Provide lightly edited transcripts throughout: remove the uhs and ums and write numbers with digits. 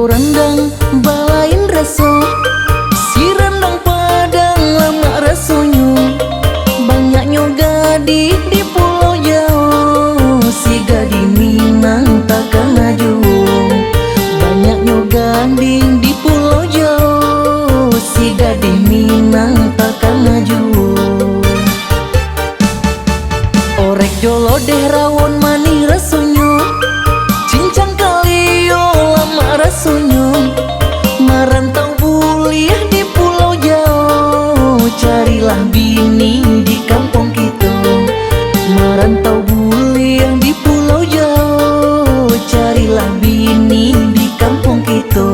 jo rendang balain raso, si rendang padang lama rasonyo. Banyaknya gadis di Pulau Jawa, si gadis Minang takkan ngaju. Banyaknya gading di Pulau Jawa, si gadis Minang takkan ngaju. Orek jolo deh rawon manis rasonyo, cincang kalio lama rasonyo. Merantau buliah di Pulau Jawa, carilah bini di kampung kita. Merantau buliah di Pulau Jawa, carilah bini di kampung kita.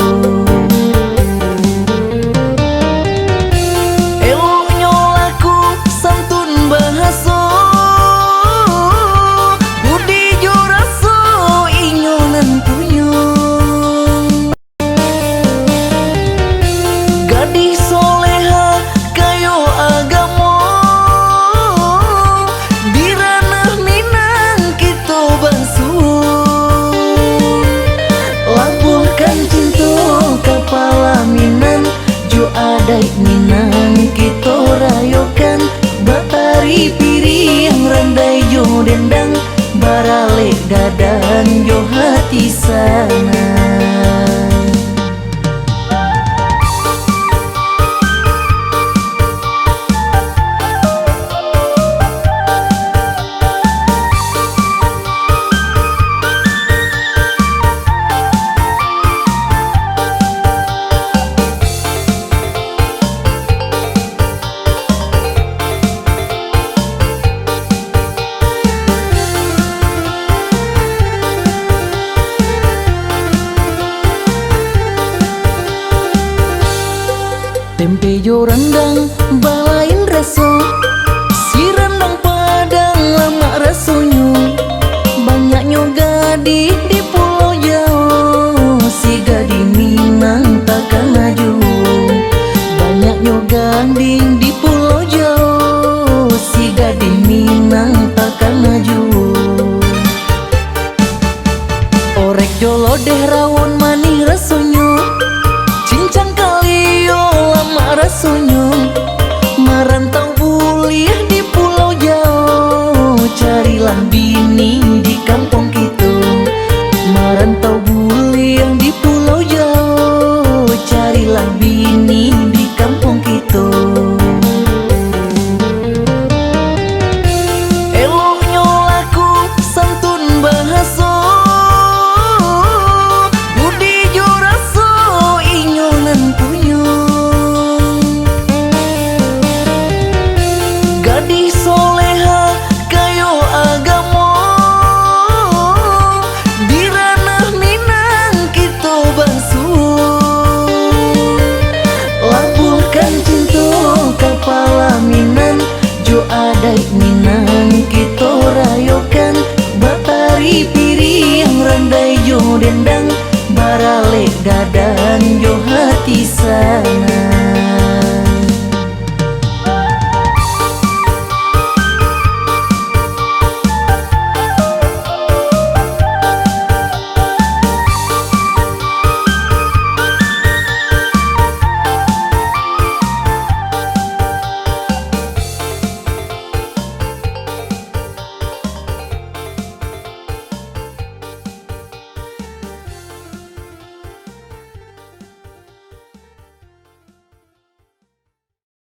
Eloknya laku santun bahasa, budi jo raso inyo nentunya. Gadis soleha kayo agama, di ranah Minang kita bangsun. Labuhkan cinta kepala Minang, jo adat Minang kita rayokan. Batari piring randai jo dendang, barale dadan jo hati sana. Tempe jo rendang balain raso, si rendang padang lama rasonyo. Banyaknya gadis di Pulau Jawa, si gadis Minang takkan ngaju. Banyaknya gading di Pulau Jawa, si gadis Minang takkan ngaju. Orek jolo deh rawon manis rasonyo, cincang kalio lama rasonyo. Merantau buliah di Pulau Jawa, carilah bini di kampung kita. Merantau buliah di Pulau Jawa, carilah bini di kampung kita. Eloknya laku santun bahasa, budi jo raso inyo nentunya. Gadis